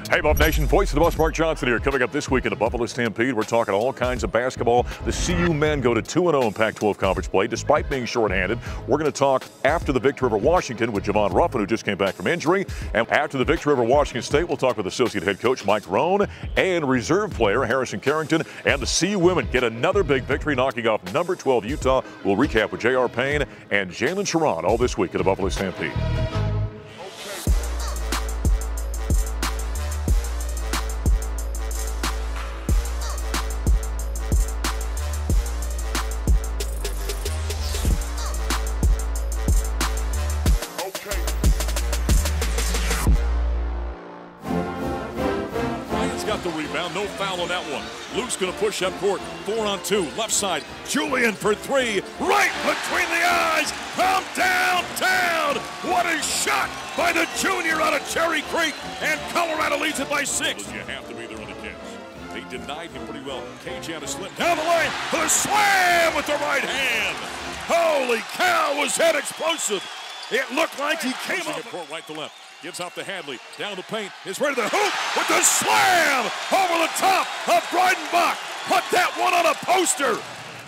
Hey, Buff Nation, voice of the Buffs, Mark Johnson here. Coming up this week in the Buffalo Stampede, we're talking all kinds of basketball. The CU men go to 2-0 in Pac-12 conference play, despite being shorthanded. We're going to talk after the victory over Washington with Javon, Ruffin, who just came back from injury. And after the victory over Washington State, we'll talk with associate head coach Mike Rohn and reserve player Harrison Carrington. And the CU women get another big victory, knocking off number 12 Utah. We'll recap with J.R. Payne and Jalen Sharon all this week at the Buffalo Stampede. The rebound, no foul on that one. Luke's going to push up court, 4-on-2, left side. Julian for three, right between the eyes, from downtown. What a shot by the junior out of Cherry Creek, and Colorado leads it by 6. You have to be there on the catch. They denied him pretty well. KJ had to slip down the lane, the slam with the right hand. Holy cow, was that explosive. It looked like he came up court right to left. Gives off to Hadley, down the paint, is ready to hoop with the slam over the top of Breidenbach. Put that one on a poster.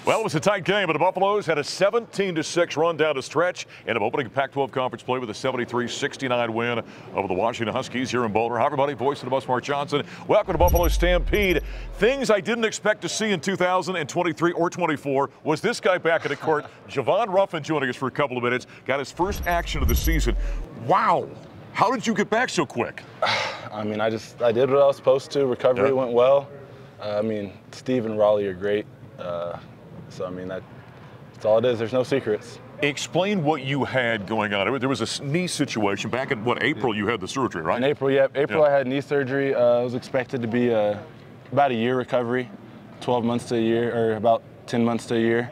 Well, it was a tight game, but the Buffaloes had a 17-6 run down the stretch and of opening Pac-12 conference play with a 73-69 win over the Washington Huskies here in Boulder. Hi, everybody. Voice of the Buffs, Mark Johnson. Welcome to Buffalo Stampede. Things I didn't expect to see in 2023 or 24 was this guy back in the court, Javon Ruffin, joining us for a couple of minutes. Got his first action of the season. Wow. How did you get back so quick? I mean, I did what I was supposed to. Recovery went well. I mean, Steve and Raleigh are great. So, I mean, that's all it is. There's no secrets. Explain what you had going on. There was a knee situation back in, what, April you had the surgery, right? In April, yeah. April I had knee surgery. It was expected to be about a year recovery, 12 months to a year, or about 10 months to a year.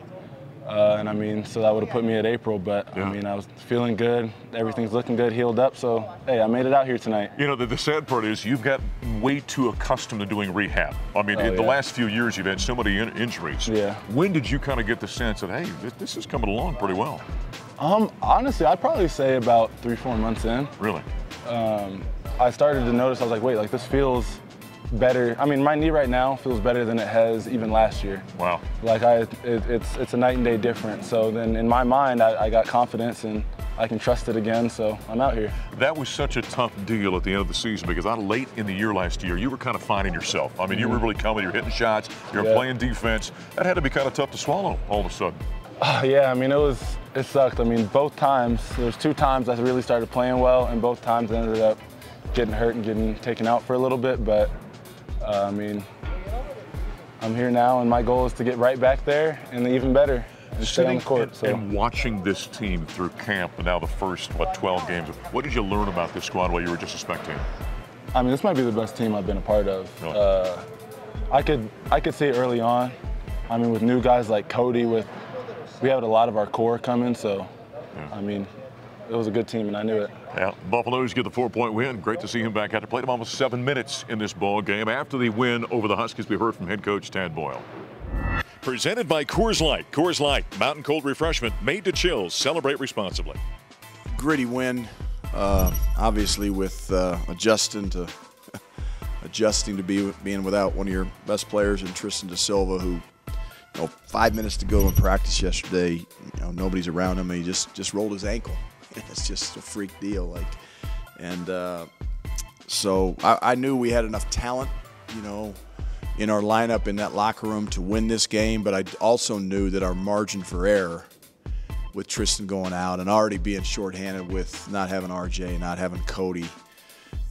And I mean, so that would have put me at April, but I mean, I was feeling good. Everything's looking good, healed up. So, hey, I made it out here tonight. You know, the sad part is you've got way too accustomed to doing rehab. I mean, in the last few years, you've had so many injuries. Yeah. When did you kind of get the sense that, hey, this is coming along pretty well? Honestly, I'd probably say about 3-4 months in. Really? I started to notice, I was like, wait, like this feels better. I mean, my knee right now feels better than it has even last year. Wow. Like it's a night and day difference. So then in my mind, I got confidence and I can trust it again. So I'm out here. That was such a tough deal at the end of the season because late in the year last year, you were kind of finding yourself. I mean, you were really coming, you were hitting shots, you were playing defense. That had to be kind of tough to swallow all of a sudden. Yeah, I mean, it sucked. I mean, both times, there's 2 times I really started playing well, and both times I ended up getting hurt and getting taken out for a little bit. But I mean, I'm here now, and my goal is to get right back there and even better and stay on the court. And watching this team through camp and now the first, 12 games, what did you learn about this squad while you were just a spectator? I mean, this might be the best team I've been a part of. Really? I could see it early on. I mean, with new guys like Cody, we had a lot of our core coming, so, I mean, it was a good team, and I knew it. Yeah, Buffaloes get the 4-point win. Great to see him back after played him almost 7 minutes in this ball game. After the win over the Huskies, we heard from head coach Tad Boyle. Presented by Coors Light. Coors Light, mountain cold refreshment made to chill. Celebrate responsibly. Gritty win, obviously with adjusting to being without one of your best players in Tristan Da Silva, who, 5 minutes to go in practice yesterday, nobody's around him, and he just rolled his ankle. It's just a freak deal, so I knew we had enough talent, in our lineup in that locker room to win this game, but I also knew that our margin for error with Tristan going out and already being shorthanded with not having RJ, not having Cody,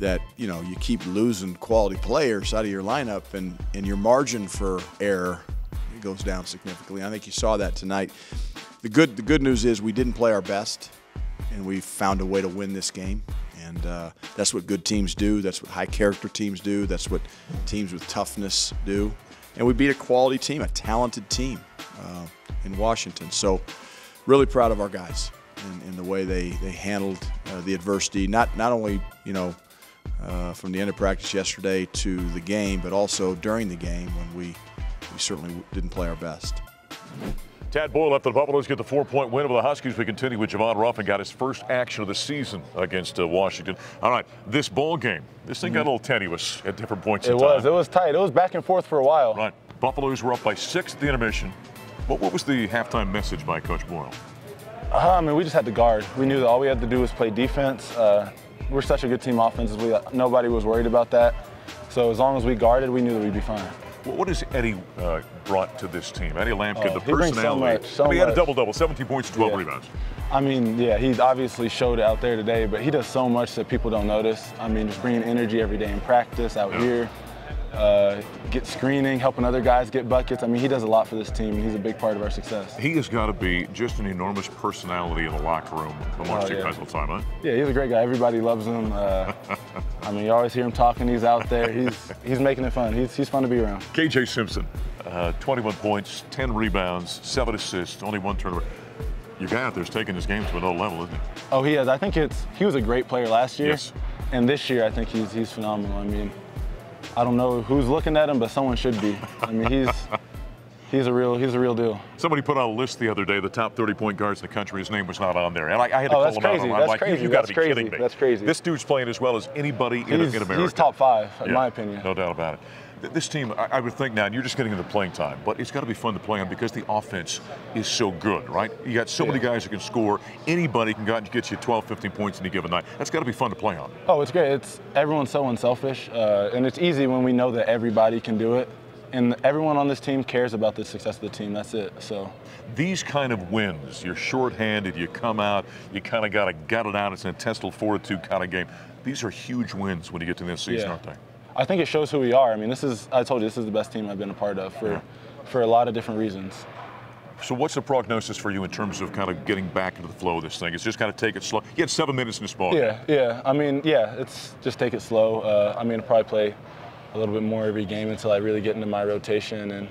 that, you keep losing quality players out of your lineup, and your margin for error goes down significantly. I think you saw that tonight. The good news is we didn't play our best, and we found a way to win this game. And that's what good teams do. That's what high-character teams do. That's what teams with toughness do. And we beat a quality team, a talented team in Washington. So really proud of our guys in the way they handled the adversity, not only, from the end of practice yesterday to the game, but also during the game when we certainly didn't play our best. Tad Boyle after the Buffaloes get the 4-point win over the Huskies. We continue with Javon. Ruffin got his first action of the season against Washington. All right, this ball game, this thing got a little tenuous at different points in time. It was tight. It was back and forth for a while. Right. Buffaloes were up by 6 at the intermission. What was the halftime message by Coach Boyle? I mean, we just had to guard. We knew that all we had to do was play defense. We're such a good team offensively. Nobody was worried about that. So as long as we guarded, we knew that we'd be fine. What has Eddie brought to this team? Eddie Lampkin, the he brings personality. so much. He had a double-double, 17 points and 12 rebounds. I mean, yeah, he obviously showed it out there today, but he does so much that people don't notice. I mean, just bringing energy every day in practice, out here, get screening, helping other guys get buckets. I mean, he does a lot for this team, and he's a big part of our success. He has got to be just an enormous personality in the locker room amongst you guys all the time, huh? Yeah, he's a great guy. Everybody loves him. I mean, you always hear him talking. He's out there. He's making it fun. He's fun to be around. KJ Simpson, 21 points, 10 rebounds, 7 assists, only 1 turnover. Your guy out there is taking his game to another level, isn't he? Oh, he is. I think he was a great player last year. Yes. And this year, I think he's phenomenal. I mean, I don't know who's looking at him, but someone should be. I mean, he's a real deal. Somebody put out a list the other day, the top 30-point guards in the country. His name was not on there, and I had to call him out. I'm like, you got to be kidding me. That's crazy. This dude's playing as well as anybody in America. He's top 5, in my opinion. No doubt about it. This team, I would think now, and you're just getting into playing time, but it's got to be fun to play on because the offense is so good, right? You got so many guys who can score. Anybody can go out and get you 12, 15 points in a given night. That's got to be fun to play on. Oh, it's great. Everyone's so unselfish, and it's easy when we know that everybody can do it. And everyone on this team cares about the success of the team. That's it. So these kind of wins, you're shorthanded, you come out, you kind of got to gut it out. It's an intestinal fortitude kind of game. These are huge wins when you get to this season, aren't they? I think it shows who we are. I mean, I told you, this is the best team I've been a part of for a lot of different reasons. So what's the prognosis for you in terms of kind of getting back into the flow of this thing? It's just kind of take it slow. You had 7 minutes in this ball game. Yeah. I mean, it's just take it slow. I mean, I'll probably play a little bit more every game until I really get into my rotation and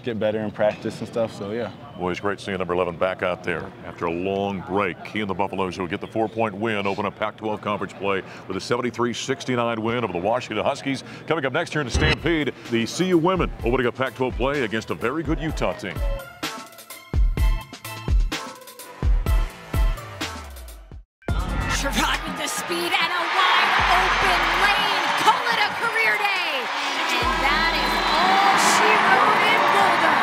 get better in practice and stuff, so yeah. Boys, great seeing number 11 back out there after a long break. He and the Buffaloes will get the 4-point win, open up Pac-12 conference play with a 73-69 win over the Washington Huskies. Coming up next here in the Stampede, the CU women opening up Pac-12 play against a very good Utah team. Sherrod with the speed and a wide open lane. Call it a career day. And that is all she wrote in Boulder.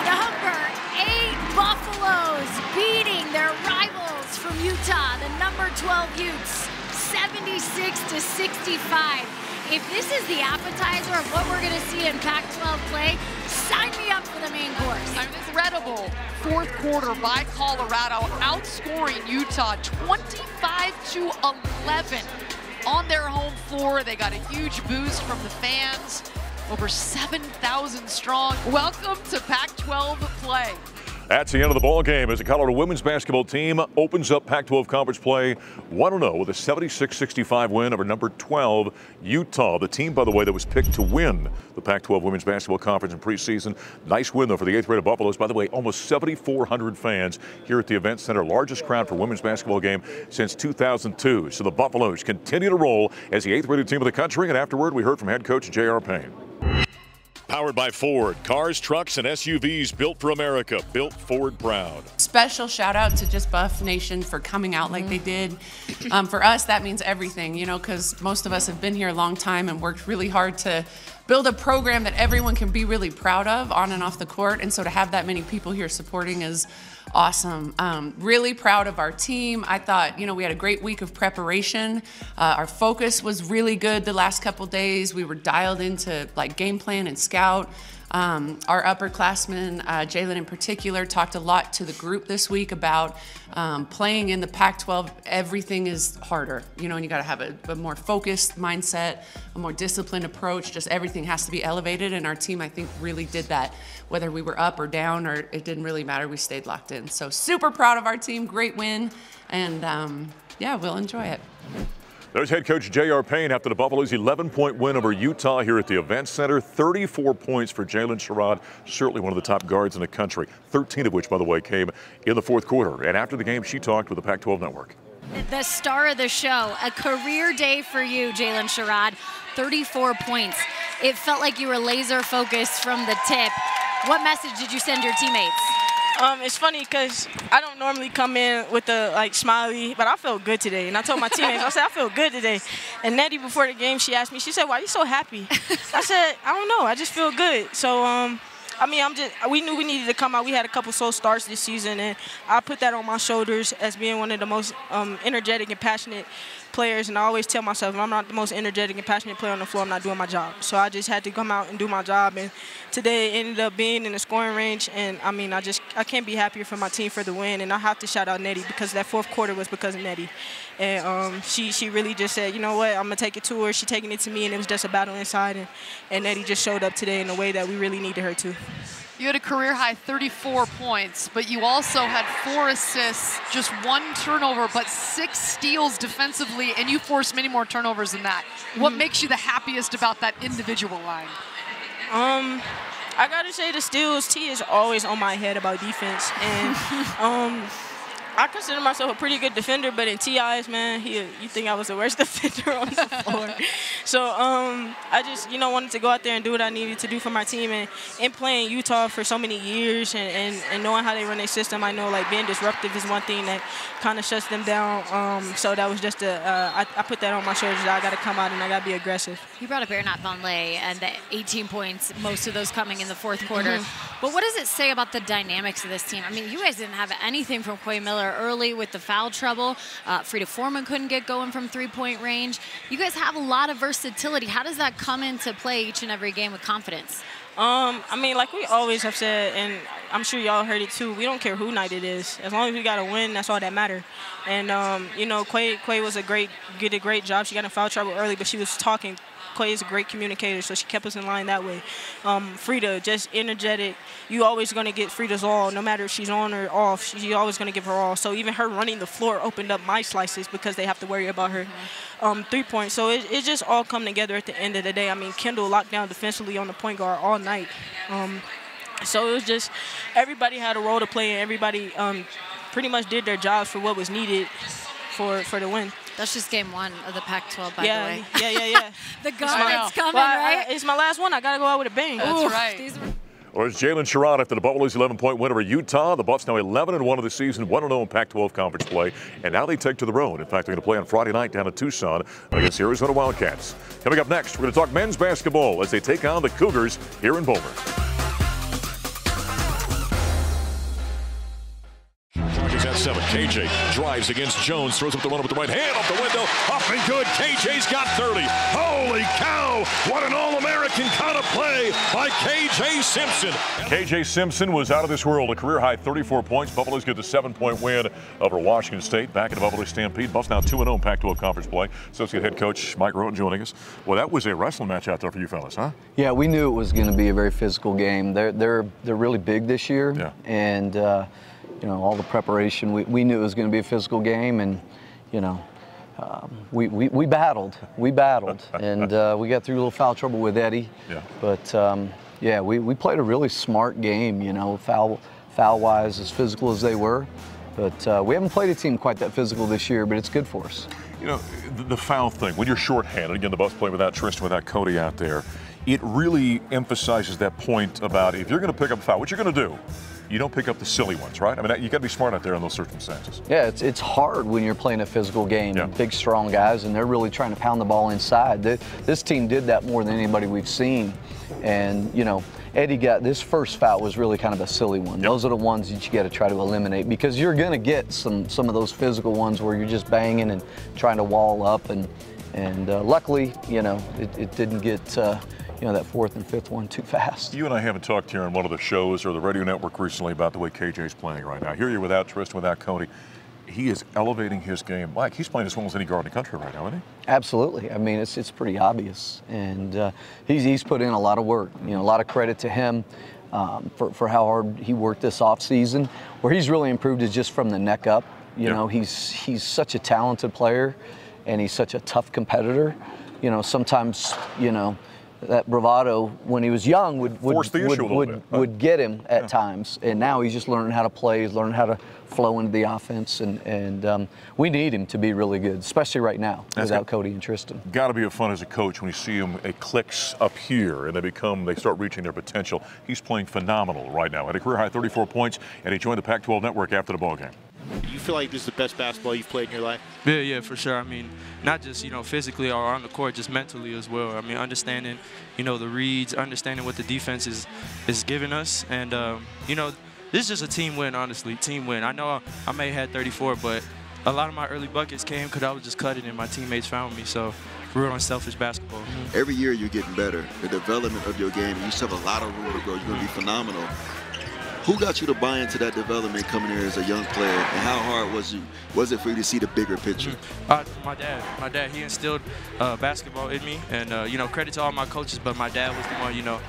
Number 8 Buffaloes beating their rivals from Utah, the number 12 Utes, 76-65. If this is the appetizer of what we're going to see in Pac-12 play, sign me up for the main course. An incredible fourth quarter by Colorado, outscoring Utah 25-11 on their home floor. They got a huge boost from the fans, over 7,000 strong. Welcome to Pac-12 play. That's the end of the ball game as the Colorado women's basketball team opens up Pac-12 conference play 1-0 with a 76-65 win over number 12 Utah. The team, by the way, that was picked to win the Pac-12 women's basketball conference in preseason. Nice win, though, for the 8th-rated Buffaloes. By the way, almost 7,400 fans here at the Event Center. Largest crowd for women's basketball game since 2002. So the Buffaloes continue to roll as the 8th-rated team of the country. And afterward, we heard from head coach J.R. Payne. Powered by Ford. Cars, trucks, and SUVs built for America. Built Ford proud. Special shout out to just Buff Nation for coming out like they did. For us, that means everything, you know, because most of us have been here a long time and worked really hard to build a program that everyone can be really proud of on and off the court. And so to have that many people here supporting is awesome. Really proud of our team. I thought, you know, we had a great week of preparation. Our focus was really good the last couple days. We were dialed into like game plan and scout. Our upperclassmen, Jalen in particular, talked a lot to the group this week about playing in the Pac-12. Everything is harder, you know, and you got to have a more focused mindset, a more disciplined approach. Just everything has to be elevated, and our team, I think, really did that. Whether we were up or down, or it didn't really matter. We stayed locked in. So super proud of our team. Great win, and yeah, we'll enjoy it. There's head coach J.R. Payne after the Buffaloes' 11-point win over Utah here at the Event Center. 34 points for Jalen Sherrod, certainly one of the top guards in the country, 13 of which, by the way, came in the fourth quarter. And after the game, she talked with the Pac-12 Network. The star of the show, a career day for you, Jalen Sherrod, 34 points. It felt like you were laser focused from the tip. What message did you send your teammates? It's funny because I don't normally come in with the smiley, but I felt good today. And I told my teammates, I said, I feel good today. And Nettie, before the game, she asked me, she said, why are you so happy? I said, I don't know, I just feel good. So, I mean, we knew we needed to come out. We had a couple slow starts this season, and I put that on my shoulders as being one of the most energetic and passionate players. And I always tell myself, if I'm not the most energetic and passionate player on the floor, I'm not doing my job. So I just had to come out and do my job. And today it ended up being in the scoring range. And, I mean, I can't be happier for my team for the win. And I have to shout out Nettie because that fourth quarter was because of Nettie. And she really just said, you know what, I'm going to take it to her. She taking it to me, and it was just a battle inside. And Nettie just showed up today in a way that we really needed her to. You had a career-high 34 points, but you also had 4 assists, just 1 turnover, but 6 steals defensively, and you forced many more turnovers than that. What makes you the happiest about that individual line? I got to say the steals. T is always on my head about defense. And I consider myself a pretty good defender, but in T eyes, man, you think I was the worst defender on the floor. So I just, wanted to go out there and do what I needed to do for my team. And in playing Utah for so many years and knowing how they run their system, I know being disruptive is one thing that kind of shuts them down. So that was just I put that on my shoulders. I got to come out and I got to be aggressive. You brought up Bernat Vonleh and the 18 points, most of those coming in the fourth quarter. But what does it say about the dynamics of this team? I mean, you guys didn't have anything from Quay Miller early with the foul trouble. Frida Foreman couldn't get going from three-point range. You guys have a lot of versatility. How does that come into play each and every game with confidence? I mean, like we always have said, and I'm sure y'all heard it too, we don't care who night it is. As long as we got to win, that's all that matters. And, Quay was did a great job. She got in foul trouble early, but she was talking. Quay is a great communicator, so she kept us in line that way. Frida, just energetic. You always going to get Frida's all, no matter if she's on or off. She's always going to give her all. So even her running the floor opened up my slices because they have to worry about her 3-point. So it just all come together at the end of the day. I mean, Kendall locked down defensively on the point guard all night. So it was just everybody had a role to play, and everybody pretty much did their jobs for what was needed for the win. That's just game 1 of the Pac-12, by the way. Yeah. The gauntlet's coming, right? It's my last one. I got to go out with a bang. That's right. Well, it's Jalen Sherrod after the Buffalo's 11-point win over Utah. The Buffs now 11-1 of the season, 1-0 in Pac-12 conference play, and now they take to the road. In fact, they're going to play on Friday night down in Tucson against the Arizona Wildcats. Coming up next, we're going to talk men's basketball as they take on the Cougars here in Boulder. Chargers at 7. KJ drives against Jones, throws up the one with the right hand off the window. Up and good. KJ's got 30. Holy cow! What an All-American kind of play by KJ Simpson. KJ Simpson was out of this world. A career-high 34 points. Buffaloes get the 7-point win over Washington State back in the Buffalo Stampede. Buffs now 2-0 in Pac-12 conference play. Associate head coach Mike Rowan joining us. Well, that was a wrestling match out there for you fellas, huh? Yeah, we knew it was going to be a very physical game. They're really big this year, and all the preparation. We knew it was going to be a physical game, and we battled, and we got through a little foul trouble with Eddie. Yeah. But we played a really smart game. Foul-wise, as physical as they were. But we haven't played a team quite that physical this year, but it's good for us. The foul thing, when you're shorthanded, again, the Buffs play without Tristan, without Cody out there, it really emphasizes that point about if you're going to pick up a foul, what you're going to do, you don't pick up the silly ones, right? I mean, you got to be smart out there in those circumstances. Yeah, it's hard when you're playing a physical game. Yeah. Big, strong guys, and they're really trying to pound the ball inside. This team did that more than anybody we've seen. And, Eddie got this first foul was really kind of a silly one. Yep. Those are the ones that you got to try to eliminate because you're going to get some of those physical ones where you're just banging and trying to wall up. And luckily, it didn't get that 4th and 5th one too fast. You and I haven't talked here on one of the shows or the radio network recently about the way KJ's playing right now. Here you're without Tristan, without Cody. He is elevating his game. Mike, he's playing as well as any guard in the country right now, isn't he? Absolutely. I mean, it's pretty obvious. And he's put in a lot of work. A lot of credit to him for how hard he worked this offseason. Where he's really improved is just from the neck up. He's such a talented player, and he's such a tough competitor. Sometimes, that bravado when he was young would get him at times, and now he's just learning how to play. He's learning how to flow into the offense, and we need him to be really good, especially right now without Cody and Tristan. Got to be fun as a coach when you see them, it clicks up here, and they start reaching their potential. He's playing phenomenal right now at a career high 34 points, and he joined the Pac-12 network after the ball game. Do you feel like this is the best basketball you've played in your life? Yeah, for sure. I mean, not just, physically or on the court, just mentally as well. I mean, understanding, the reads, understanding what the defense is giving us. And, this is just a team win, honestly, team win. I know I may have had 34, but a lot of my early buckets came because I was just cutting and my teammates found me. So real unselfish basketball. Every year you're getting better. The development of your game, you still have a lot of room to grow. You're going to be phenomenal. Who got you to buy into that development coming here as a young player, and how hard was it for you to see the bigger picture? My dad, he instilled basketball in me, and credit to all my coaches, but my dad was the one,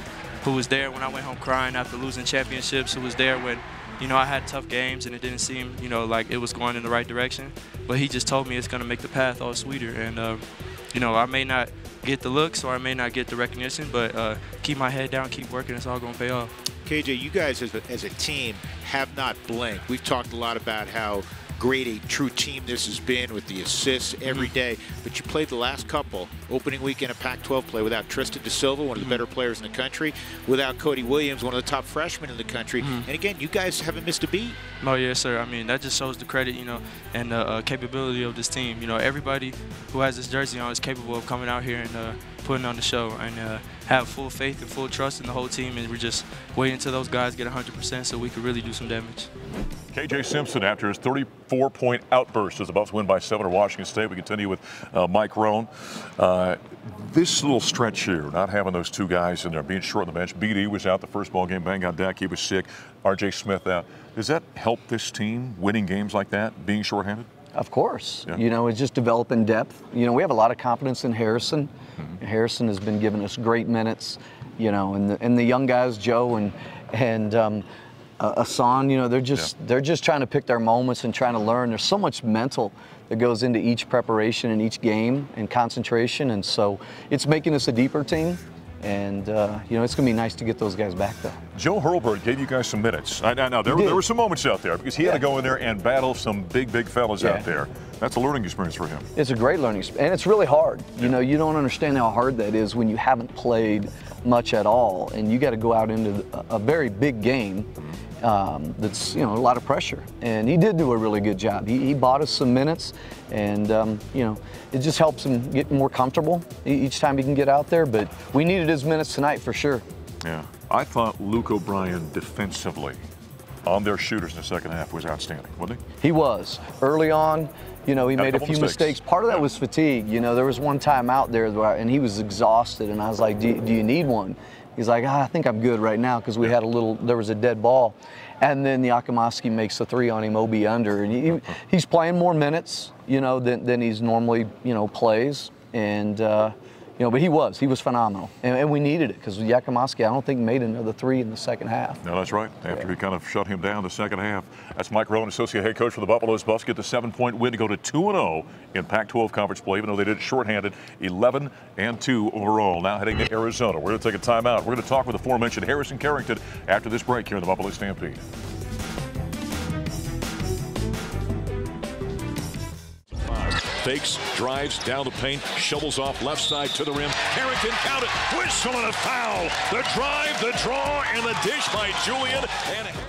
who was there when I went home crying after losing championships, who was there when, I had tough games and it didn't seem, like it was going in the right direction, but he just told me it's going to make the path all sweeter, and I may not get the looks or I may not get the recognition, but keep my head down, keep working, it's all going to pay off. KJ, you guys as a team have not blinked. We've talked a lot about how great a true team this has been with the assists every day, but you played the last couple, opening weekend of Pac-12 play, without Tristan da Silva, one of the better players in the country, without Cody Williams, one of the top freshmen in the country, and again, you guys haven't missed a beat. Oh, yes, sir. I mean, that just shows the credit, and the capability of this team. Everybody who has this jersey on is capable of coming out here and putting on the show, and have full faith and full trust in the whole team, and we're just waiting until those guys get 100% so we can really do some damage. KJ Simpson, after his 34-point outburst as the Buffs win by 7 at Washington State. We continue with Mike Rohn. This little stretch here, not having those two guys in there, being short on the bench. BD was out the first ball game, bang on deck, he was sick. RJ Smith out. Does that help this team winning games like that, being shorthanded? Of course. Yeah. It's just developing depth. We have a lot of confidence in Harrison. Harrison has been giving us great minutes, and the young guys, Joe and Asan, they're just trying to pick their moments and trying to learn. There's so much mental that goes into each preparation and each game and concentration, and so it's making us a deeper team. And, it's going to be nice to get those guys back, though. Joe Hurlburt gave you guys some minutes. Now, there were some moments out there because he had to go in there and battle some big fellas out there. That's a learning experience for him. It's a great learning experience, and it's really hard. You don't understand how hard that is when you haven't played much at all, and you got to go out into a very big game that's, a lot of pressure. And he did do a really good job. He bought us some minutes, and, it just helps him get more comfortable each time he can get out there. But we needed his minutes tonight for sure. Yeah. I thought Luke O'Brien defensively on their shooters in the second half was outstanding, wasn't he? He was. Early on, he made a few mistakes. Part of that was fatigue. There was one time out there and he was exhausted, and I was like, do you need one? He's like, I think I'm good right now, because there was a dead ball. And then the Akamoski makes the 3 on him, OB under. And he's playing more minutes, than he's normally, plays. And, but he was phenomenal. And we needed it, because Akamoski, I don't think, made another 3 in the second half. No, that's right. After he kind of shut him down the second half. That's Mike Rohn, associate head coach for the Buffalo's Buffs, get the 7-point win to go to 2-0 in Pac-12 conference play, even though they did it shorthanded, 11-2 overall. Now heading to Arizona. We're going to take a timeout. We're going to talk with the aforementioned Harrison Carrington after this break here in the Buffalo Stampede. Fakes, drives down the paint, shovels off left side to the rim. Carrington, count it, whistle and a foul. The drive, the draw, and the dish by Julian.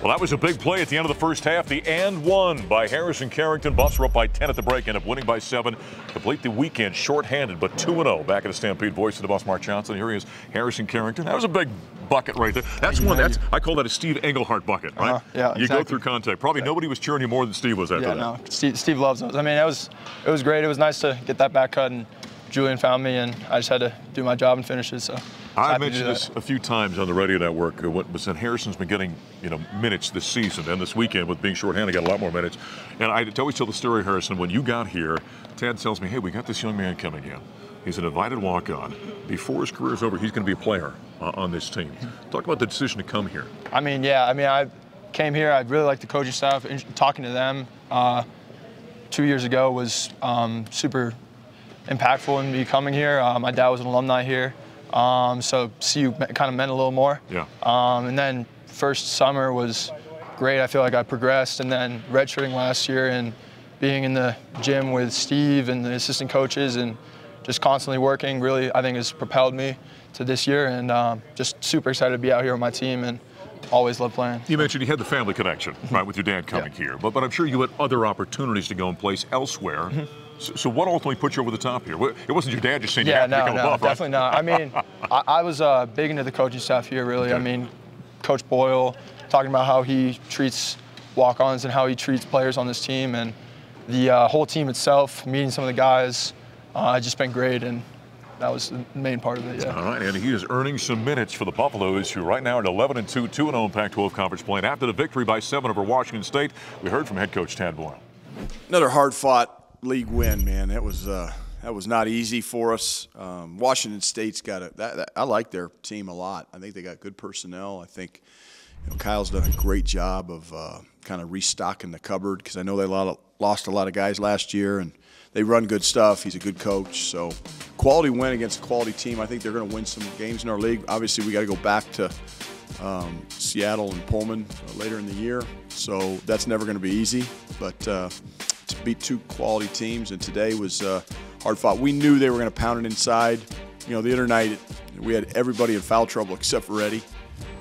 Well, that was a big play at the end of the first half. The and one by Harrison Carrington. Buffs were up by 10 at the break, end up winning by 7. Complete the weekend shorthanded, but 2-0. Back at the Stampede, voice of the Buffs, Mark Johnson. Here he is, Harrison Carrington. That was a big bucket right there. That's one. I call that a Steve Englehart bucket, right? Yeah, you go through contact. Probably nobody was cheering you more than Steve was after that. No, Steve loves those. I mean, it was great. It was nice to get that back cut, and Julian found me, and I just had to do my job and finish it. So I mentioned this a few times on the radio network. But Harrison's been getting minutes this season, and this weekend with being shorthanded, got a lot more minutes. And I always tell the story, Harrison. When you got here, Tad tells me, "Hey, we got this young man coming in. He's an invited walk-on. Before his career is over, he's going to be a player on this team." Talk about the decision to come here. I came here. I really liked the coaching staff. And talking to them 2 years ago was super impactful in me coming here. My dad was an alumni here. So CU kind of meant a little more. Yeah. And then first summer was great. I feel like I progressed, and then redshirting last year and being in the gym with Steve and the assistant coaches and just constantly working really, I think, has propelled me to this year, and just super excited to be out here with my team and always love playing. You mentioned you had the family connection, right, with your dad coming here, but I'm sure you had other opportunities to go and place elsewhere. So what ultimately put you over the top here? It wasn't your dad just saying you have to become a Buff, right? Definitely not. I mean, I was big into the coaching staff here, really. Okay. I mean, Coach Boyle talking about how he treats walk-ons and how he treats players on this team, and the whole team itself, meeting some of the guys, just been great, and that was the main part of it, yeah. All right, and he is earning some minutes for the Buffaloes, who right now are at 11-2, 2-0 in Pac-12 conference play. And after the victory by 7 over Washington State, we heard from head coach Tad Boyle. Another hard-fought league win, man. That was not easy for us. Washington State's got I like their team a lot. I think they got good personnel. I think Kyle's done a great job of kind of restocking the cupboard, because I know they lost a lot of guys last year, and they run good stuff. He's a good coach. So quality win against a quality team. I think they're going to win some games in our league. Obviously, we got to go back to Seattle and Pullman later in the year. So that's never going to be easy. But to beat two quality teams, and today was hard fought. We knew they were going to pound it inside. The other night we had everybody in foul trouble except for Eddie.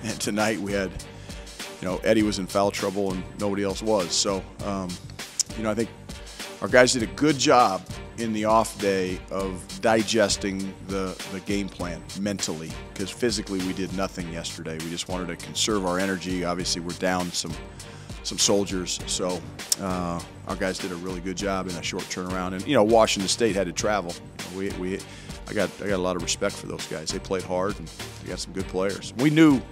And tonight we had, Eddie was in foul trouble and nobody else was. So, I think our guys did a good job in the off day of digesting the game plan mentally, because physically we did nothing yesterday. We just wanted to conserve our energy. Obviously, we're down some soldiers, so our guys did a really good job in a short turnaround. And Washington State had to travel. I got a lot of respect for those guys. They played hard, and they got some good players. We knew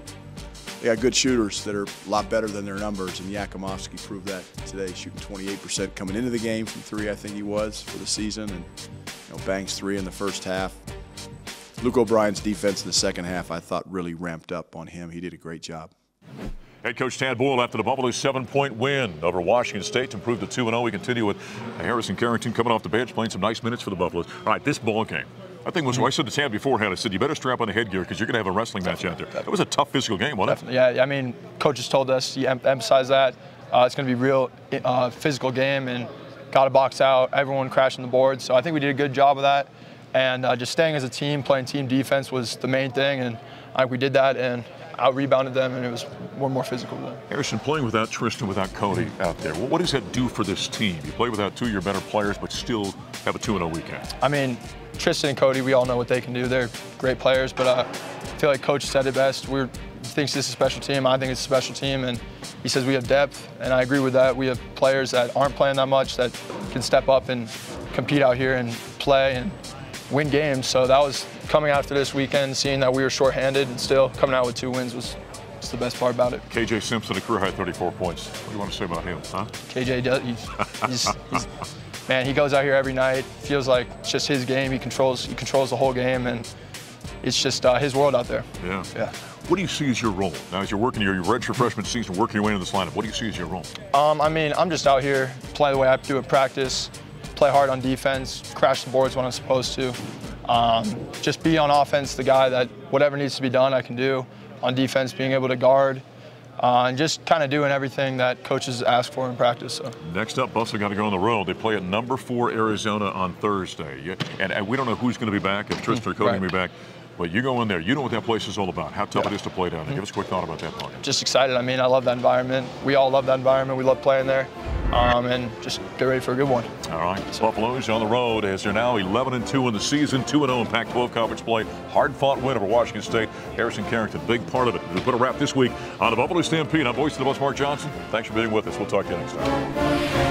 they got good shooters that are a lot better than their numbers, and Yakimovsky proved that today, shooting 28% coming into the game from 3, I think he was, for the season, and bangs 3 in the first half. Luke O'Brien's defense in the second half, I thought, really ramped up on him. He did a great job. Head coach Tad Boyle after the Buffaloes' 7-point win over Washington State to improve to 2-0. We continue with Harrison Carrington coming off the bench, playing some nice minutes for the Buffaloes. All right, this ball game. I think I said to Tad beforehand, I said, you better strap on the headgear because you're going to have a wrestling match out there. It was a tough physical game, wasn't it? Yeah, I mean, coaches told us, he emphasized that. It's going to be a real physical game, and got to box out, everyone crashing the board. So I think we did a good job of that. And just staying as a team, playing team defense was the main thing. And I think we did that and out-rebounded them, and it was more physical than them. Harrison, playing without Tristan, without Cody out there, what does that do for this team? You play without 2 of your better players, but still have a 2-0 weekend. I mean, Tristan and Cody, we all know what they can do. They're great players, but I feel like Coach said it best. He thinks this is a special team. I think it's a special team, and he says we have depth, and I agree with that. We have players that aren't playing that much that can step up and compete out here and play and win games. So that was coming after this weekend, seeing that we were shorthanded and still coming out with 2 wins was the best part about it. KJ Simpson, a career-high 34 points. What do you want to say about him, huh? KJ does. Man, he goes out here every night. Feels like it's just his game. He controls the whole game, and it's just his world out there. Yeah. What do you see as your role now as you're working your redshirt freshman season, working your way into this lineup? What do you see as your role? I mean, I'm just out here play the way I do at practice, play hard on defense, crash the boards when I'm supposed to. Just be on offense the guy that whatever needs to be done I can do. On defense, being able to guard. And just kind of doing everything that coaches ask for in practice. So. Next up, Buffs are going to go on the road. They play at number 4 Arizona on Thursday. And we don't know who's going to be back, if Tristan or Cody will be back. But you go in there, you know what that place is all about, how tough it is to play down there. Give us a quick thought about that part. Just excited. I mean, I love that environment. We all love that environment. We love playing there. And just get ready for a good one. All right, Buffaloes on the road as they're now 11-2 in the season, 2-0 in Pac-12 conference play. Hard-fought win over Washington State. Harrison Carrington, big part of it. We'll put a wrap this week on the Buffalo Stampede. I'm voice of the Buffs, Mark Johnson. Thanks for being with us. We'll talk to you next time.